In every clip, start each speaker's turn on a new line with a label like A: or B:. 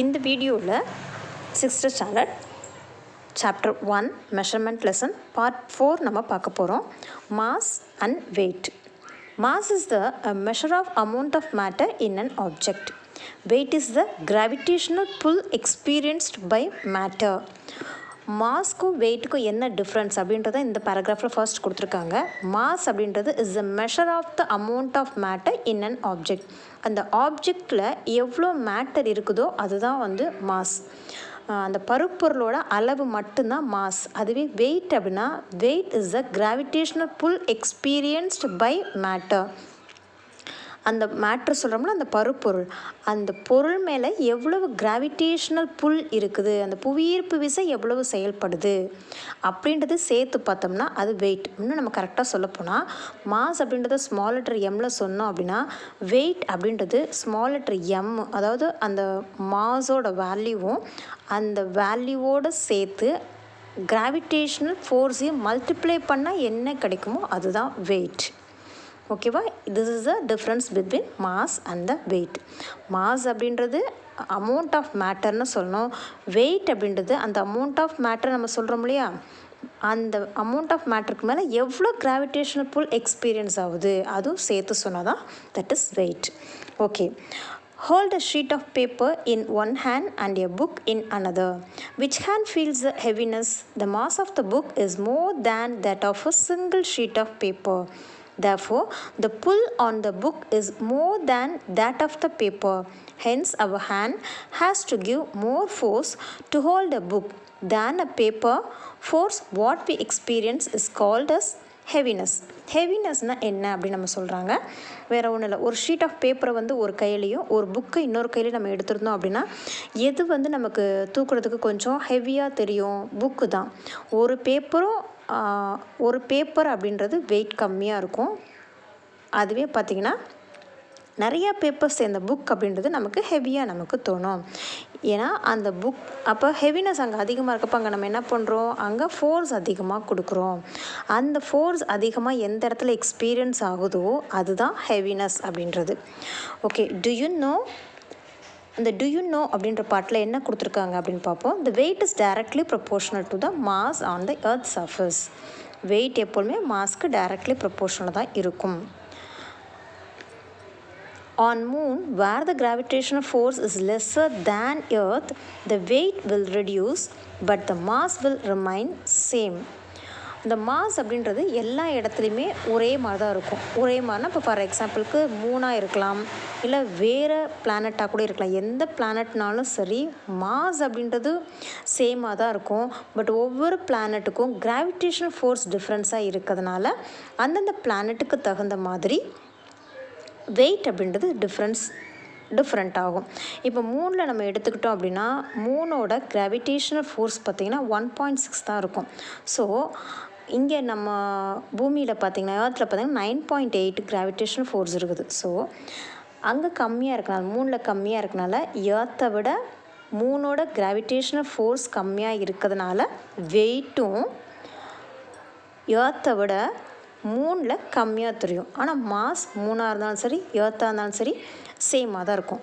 A: இந்த வீடியோவில் 6th standard chapter 1 measurement lesson part 4 நம்ம பார்க்க போகிறோம். Mass and weight. Mass is the measure of amount of matter in an object. Weight is the gravitational pull experienced by matter. மாஸ்க்கும் வெயிட்டுக்கும் என்ன difference அப்படின்றத இந்த பேராகிராஃபில் ஃபர்ஸ்ட் கொடுத்துருக்காங்க. மாஸ் அப்படின்றது is the measure of the amount of matter in an object. அந்த ஆப்ஜெக்டில் எவ்வளோ மேட்டர் இருக்குதோ அதுதான் மாஸ். அந்த பருப்பொருளோட அளவு மட்டும்தான் மாஸ். அதுவே வெயிட் அப்படின்னா weight is the gravitational pull experienced by matter. அந்த மேட்ரு சொல்கிறோம்னா அந்த பருப்பொருள், அந்த பொருள் மேலே எவ்வளவு கிராவிடேஷனல் புல் இருக்குது, அந்த புவியீர்ப்பு விசை எவ்வளவு செயல்படுது அப்படின்றது சேர்த்து பார்த்தோம்னா அது வெயிட். இன்னும் நம்ம கரெக்டாக சொல்லப்போனால் மாஸ் அப்படின்றத ஸ்மால் லெட்டர் எம்மில் சொன்னோம் அப்படின்னா வெயிட் அப்படின்றது ஸ்மால் லெட்டர் எம், அதாவது அந்த மாஸோட வேல்யூவும் அந்த வேல்யூவோடு சேர்த்து கிராவிடேஷனல் ஃபோர்ஸையும் மல்டிப்ளை பண்ணால் என்ன கிடைக்குமோ அதுதான் வெயிட். ஓகேவா? This is the difference between mass and the weight. Mass அப்படின்றது அமௌண்ட் ஆஃப் மேட்டர்னு சொல்லணும். வெயிட் அப்படின்றது அந்த அமௌண்ட் ஆஃப் மேட்டர் நம்ம சொல்கிறோம் இல்லையா, அந்த அமௌண்ட் ஆஃப் மேட்டருக்கு மேலே எவ்வளோ கிராவிடேஷனல் புல் எக்ஸ்பீரியன்ஸ் ஆகுது அதுவும் சேர்த்து சொன்னால் தான் that is weight. Okay. Hold a sheet of paper in one hand and a book in another. Which hand feels the heaviness? The mass of the book is more than that of a single sheet of paper. Therefore, the pull on the book is more than that of the paper. Hence, our hand has to give more force to hold a book than a paper. Force what we experience is called as heaviness. ஹெவினஸ்னால் என்ன அப்படின்னு நம்ம சொல்கிறாங்க. வேறு ஒன்றும் இல்லை, ஒரு sheet of பேப்பரை ஒரு கையிலையும் ஒரு புக்கை இன்னொரு கையிலையும் நம்ம எடுத்துருந்தோம் அப்படின்னா எது நமக்கு தூக்குறதுக்கு கொஞ்சம் ஹெவியாக தெரியும்? புக்கு தான். ஒரு பேப்பர் அப்படின்றது வெயிட் கம்மியாக இருக்கும். அதுவே பார்த்திங்கன்னா நிறையா பேப்பர்ஸ் சேர்ந்த புக் அப்படின்றது நமக்கு ஹெவியாக நமக்கு தோணும். ஏன்னா அந்த புக் அப்போ ஹெவினஸ் அங்கே அதிகமாக இருக்கப்போ அங்கே நம்ம என்ன பண்ணுறோம், அங்கே ஃபோர்ஸ் அதிகமாக கொடுக்குறோம். அந்த ஃபோர்ஸ் அதிகமாக எந்த இடத்துல எக்ஸ்பீரியன்ஸ் ஆகுதோ அதுதான் ஹெவினஸ் அப்படின்றது. ஓகே. டு யூ நோ அப்படின்ற பாட்டில் என்ன கொடுத்துருக்காங்க அப்படின்னு பார்ப்போம். The weight is directly proportional to the mass on the earth surface. Weight எப்போதுமே மாஸ்க்கு டைரக்ட்லி ப்ரொபோர்ஷனல் தான் இருக்கும். On moon, where the gravitational force is lesser than earth, the weight will reduce but the mass will remain same. இந்த mass அப்படின்றது எல்லா இடத்துலையுமே ஒரே மாதிரி தான் இருக்கும். ஒரே மாதிரினா இப்போ ஃபார் எக்ஸாம்பிளுக்கு மூனாக இருக்கலாம், இல்லை வேறு பிளானட்டாக கூட இருக்கலாம். எந்த பிளானட்னாலும் சரி மாஸ் அப்படின்றது சேமாக தான் இருக்கும். பட் ஒவ்வொரு பிளானட்டுக்கும் கிராவிடேஷனல் ஃபோர்ஸ் டிஃப்ரென்ஸாக இருக்கிறதுனால அந்தந்த பிளானட்டுக்கு தகுந்த மாதிரி வெயிட் அப்படின்றது டிஃப்ரெண்ட் ஆகும். இப்போ மூணில் நம்ம எடுத்துக்கிட்டோம் அப்படின்னா மூணோட கிராவிடேஷனல் ஃபோர்ஸ் பார்த்திங்கன்னா 1.6 தான் இருக்கும். ஸோ இங்கே நம்ம பூமியில் பார்த்திங்கன்னா எர்த்தில் பார்த்திங்கன்னா 9.8 கிராவிடேஷனல் ஃபோர்ஸ் இருக்குது. ஸோ அங்கே கம்மியாக இருக்கனால, மூணில் கம்மியாக இருக்கனால எர்த்தை விட மூணோட கிராவிடேஷனல் ஃபோர்ஸ் கம்மியாக இருக்கிறதுனால வெயிட்டும் எர்த்தை விட மூணில் கம்மியாக தெரியும். ஆனால் மாஸ் மூணாக இருந்தாலும் சரி எர்த்தாக இருந்தாலும் சரி சேமாக தான் இருக்கும்.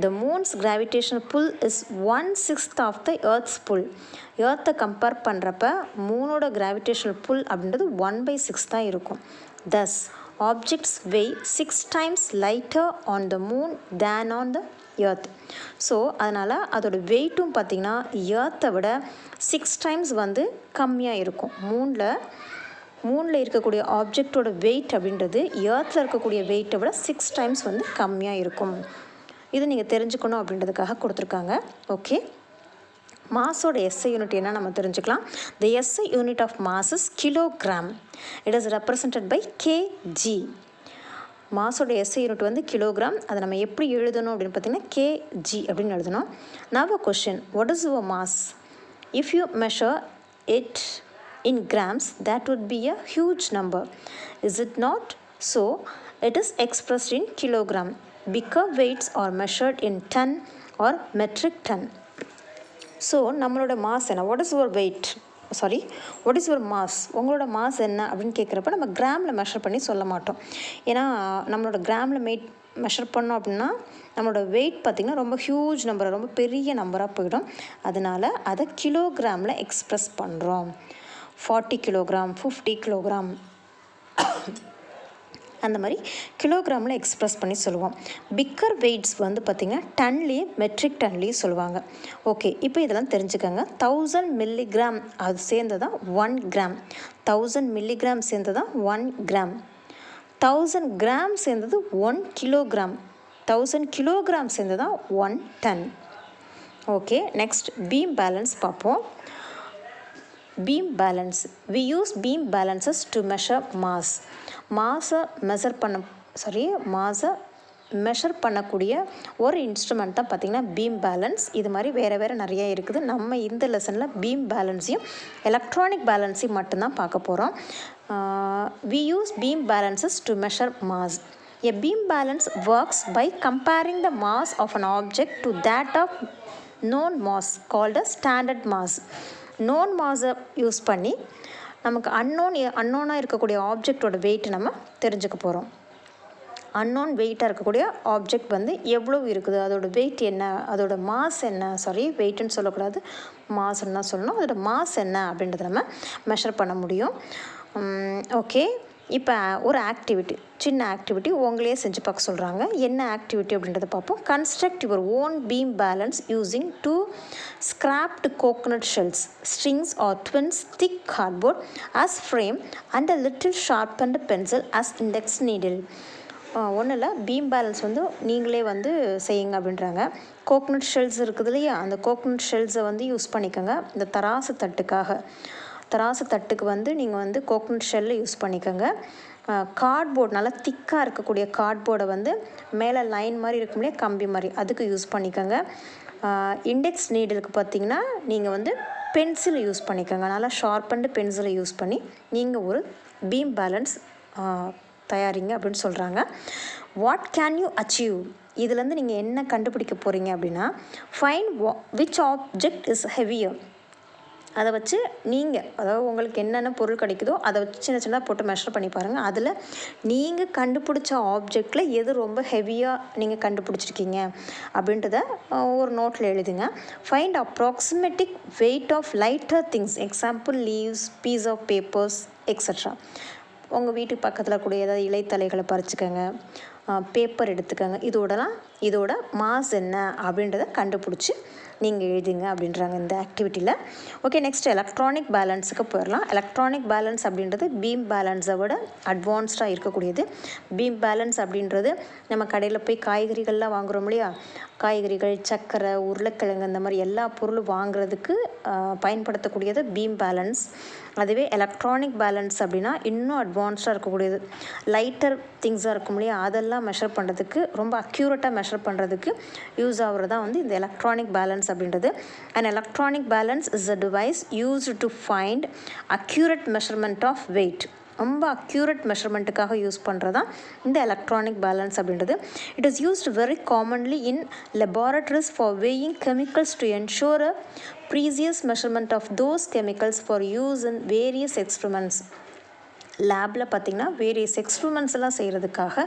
A: The moon's gravitational pull is 1/6 of the earth's pull. எர்த்தை கம்பேர் பண்ணுறப்ப மூணோட கிராவிடேஷனல் புல் அப்படின்றது 1/6 தான் இருக்கும். Thus objects weigh 6 times lighter on the moon than on the earth. So அதனால் அதோட வெயிட்டும் பார்த்திங்கன்னா எர்த்தை விட 6 times கம்மியாக இருக்கும். மூணில் இருக்கக்கூடிய ஆப்ஜெக்டோட வெயிட் அப்படின்றது எர்த்தில் இருக்கக்கூடிய வெயிட்டை விட 6 times கம்மியாக இருக்கும். இது நீங்கள் தெரிஞ்சுக்கணும் அப்படின்றதுக்காக கொடுத்துருக்காங்க. ஓகே. மாஸோட எஸ்ஐ யூனிட் என்ன நம்ம தெரிஞ்சுக்கலாம். The SI unit of mass is kilogram. It is represented by KG. மாஸோட எஸ்ஐ யூனிட் கிலோகிராம். அதை நம்ம எப்படி எழுதணும் அப்படின்னு பார்த்தீங்கன்னா கேஜி அப்படின்னு எழுதணும். Now a question, what is your mass? If you measure it in grams, that would be a huge number, is it not? So it is expressed in kilogram. Bigger weights are measured in ton or metric ton. So நம்மளோட mass என்ன? what is your weight? what is your mass? உங்களோட mass என்ன அப்படின்னு கேட்குறப்ப நம்ம கிராமில் measure பண்ணி சொல்ல மாட்டோம். ஏன்னா நம்மளோட கிராமில் மெஷர் பண்ணோம் அப்படின்னா நம்மளோட வெயிட் பார்த்திங்கன்னா ரொம்ப ஹியூஜ் நம்பர், ரொம்ப பெரிய நம்பராக போயிடும். அதனால் அதை கிலோகிராமில் எக்ஸ்ப்ரெஸ் பண்ணுறோம். 40 கிலோகிராம், 50 கிலோகிராம் அந்த மாதிரி கிலோகிராமில் எக்ஸ்ப்ரெஸ் பண்ணி சொல்லுவோம். பிக்கர் வெயிட்ஸ் வந்து பார்த்திங்கன்னா டன்லேயும் மெட்ரிக் டன்லேயும் சொல்லுவாங்க. ஓகே, இப்போ இதெல்லாம் தெரிஞ்சுக்கோங்க. 1000 மில்லிகிராம் அது சேர்ந்து தான் 1 கிராம். 1000 மில்லிகிராம் சேர்ந்து தான் 1 கிராம். 1000 கிராம் சேர்ந்தது 1 கிலோகிராம். 1000 கிலோகிராம் சேர்ந்து தான் 1 ton. Okay, next beam balance பார்ப்போம். Beam balance. We use beam balances to measure mass. மாஸை மெஷர் பண்ணக்கூடிய ஒரு இன்ஸ்ட்ருமெண்ட் தான் பார்த்திங்கன்னா பீம் பேலன்ஸ். இது மாதிரி வேறு நிறைய இருக்குது. நம்ம இந்த லெசனில் பீம் பேலன்ஸையும் எலக்ட்ரானிக் பேலன்ஸையும் மட்டும்தான் பார்க்க போகிறோம். We use beam balances to measure mass. A beam balance works by comparing the mass of an object to that of known mass called a standard mass. known mass-ஐ யூஸ் பண்ணி நமக்கு அன்னோனாக இருக்கக்கூடிய ஆப்ஜெக்டோட wait நம்ம தெரிஞ்சுக்க போகிறோம். அன்னோன் வெயிட்டாக இருக்கக்கூடிய object வந்து எவ்வளோ இருக்குது, அதோட வெயிட் என்ன, அதோட மாஸ் என்ன, வெயிட்டுன்னு சொல்லக்கூடாது, மாஸ்ன்னு தான் சொல்லணும். அதோட மாஸ் என்ன அப்படின்றத நம்ம மெஷர் பண்ண முடியும். ஓகே, இப்போ ஒரு ஆக்டிவிட்டி, சின்ன ஆக்டிவிட்டி உங்களையே செஞ்சு பார்க்க சொல்கிறாங்க. என்ன ஆக்டிவிட்டி அப்படின்றத பார்ப்போம். Construct your own beam balance using 2 scrapped coconut shells, strings or twins, thick cardboard as frame and a little sharpened pencil as index needle. ஒன்றும் இல்லை, பீம் பேலன்ஸ் வந்து நீங்களே வந்து செய்யுங்க அப்படின்றாங்க. கோகனட் ஷெல்ஸ் இருக்குது இல்லையா, அந்த கோகனட் ஷெல்ஸை வந்து யூஸ் பண்ணிக்கோங்க. இந்த தராசு தட்டுக்கு வந்து நீங்கள் வந்து கோகனட் ஷெல்லை யூஸ் பண்ணிக்கோங்க. கார்ட்போர்ட், நல்லா திக்காக இருக்கக்கூடிய கார்ட்போர்டை வந்து மேலே லைன் மாதிரி இருக்கும் இல்லையா, கம்பி மாதிரி, அதுக்கு யூஸ் பண்ணிக்கோங்க. இண்டெக்ஸ் நீடலுக்கு பார்த்திங்கன்னா நீங்கள் வந்து பென்சில் யூஸ் பண்ணிக்கோங்க. நல்லா ஷார்ப்பண்டு பென்சிலை யூஸ் பண்ணி நீங்கள் ஒரு பீம் பேலன்ஸ் தயாரிங்க அப்படின்னு சொல்கிறாங்க. What can you achieve? இதுலேருந்து நீங்கள் என்ன கண்டுபிடிக்க போகிறீங்க அப்படின்னா, find which object is heavier. அதை வச்சு நீங்கள், அதாவது உங்களுக்கு என்னென்ன பொருள் கிடைக்குதோ அதை வச்சு சின்ன போட்டு மெஷர் பண்ணி பாருங்கள். அதில் நீங்கள் கண்டுபிடிச்ச ஆப்ஜெக்டில் எது ரொம்ப ஹெவியாக நீங்கள் கண்டுபிடிச்சிருக்கீங்க அப்படின்றத ஒரு நோட்டில் எழுதுங்க. Find approximate weight of lighter things, example leaves, piece of papers extra. உங்கள் வீட்டுக்கு பக்கத்தில் கூட ஏதாவது இலைத்தலைகளை பறிச்சுக்கோங்க, பேப்பர் எடுத்துக்கோங்க. இதோட மாஸ் என்ன அப்படின்றத கண்டுபிடிச்சி நீங்கள் எழுதுங்க அப்படின்றாங்க இந்த ஆக்டிவிட்டியில். ஓகே, நெக்ஸ்ட் எலக்ட்ரானிக் பேலன்ஸுக்கு போயிடலாம். எலக்ட்ரானிக் பேலன்ஸ் அப்படின்றது பீம் பேலன்ஸை விட அட்வான்ஸ்டாக இருக்கக்கூடியது. பீம் பேலன்ஸ் அப்படின்றது நம்ம கடையில் போய் காய்கறிகள்லாம் வாங்குகிறோம் இல்லையா, காய்கறிகள், சர்க்கரை, உருளைக்கிழங்கு, இந்த மாதிரி எல்லா பொருளும் வாங்குறதுக்கு பயன்படுத்தக்கூடியது பீம் பேலன்ஸ். அதுவே எலக்ட்ரானிக் பேலன்ஸ் அப்படின்னா இன்னும் அட்வான்ஸ்டாக இருக்கக்கூடியது. லைட்டர் திங்ஸாக இருக்கும் இல்லையா, அதெல்லாம் மெஷர் பண்ணுறதுக்கு, ரொம்ப அக்யூரேட்டாக மெஷர் பண்ணுறதுக்கு யூஸ் ஆகிறது தான் வந்து இந்த எலக்ட்ரானிக் பேலன்ஸ் அப்படின்றது. And electronic balance is a device used to find accurate measurement of weight. ரொம்ப அக்யூரேட் மெஷர்மெண்ட்டுக்காக யூஸ் பண்ணுறது தான் இந்த எலக்ட்ரானிக் பேலன்ஸ் அப்படின்றது. It is used very commonly in laboratories for weighing chemicals to ensure a precise measurement of those chemicals for use in various experiments. லேபில் பார்த்திங்கன்னா various experiments எல்லாம் செய்கிறதுக்காக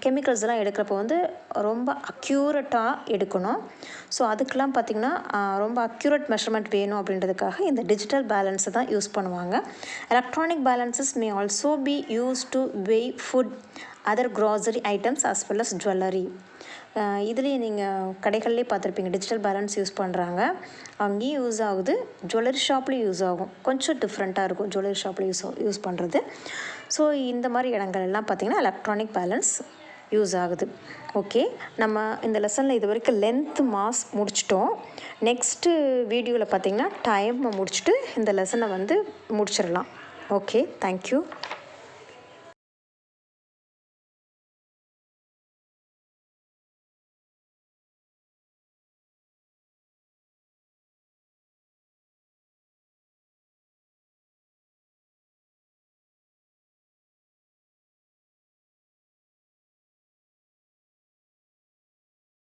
A: கெமிக்கல்ஸ் எல்லாம் எடுக்கிறப்போ வந்து ரொம்ப அக்யூரேட்டாக எடுக்கணும். ஸோ அதுக்கெலாம் பார்த்திங்கன்னா ரொம்ப அக்யூரேட் மெஷர்மெண்ட் வேணும் அப்படின்றதுக்காக இந்த டிஜிட்டல் பேலன்ஸை தான் யூஸ் பண்ணுவாங்க. Electronic balances may also be use to weigh food, other grocery items as well as jewellery. இதுலேயே நீங்கள் கடைகள்லேயே பார்த்துருப்பீங்க, டிஜிட்டல் பேலன்ஸ் யூஸ் பண்ணுறாங்க, அங்கேயும் யூஸ் ஆகுது, ஜுவல்லரி ஷாப்லேயும் யூஸ் ஆகும். கொஞ்சம் டிஃப்ரெண்ட்டாக இருக்கும் ஜுவல்லரி ஷாப்பில் யூஸ் பண்ணுறது. ஸோ இந்த மாதிரி இடங்கள் எல்லாம் பார்த்திங்கன்னா எலக்ட்ரானிக் பேலன்ஸ் யூஸ் ஆகுது. ஓகே, நம்ம இந்த லெசனில் இது வரைக்கும் லென்த்து மாஸ் முடிச்சிட்டோம். நெக்ஸ்ட்டு வீடியோவில் பார்த்திங்கன்னா டைமை முடிச்சுட்டு இந்த லெசனை வந்து முடிச்சிடலாம். Okay, thank you.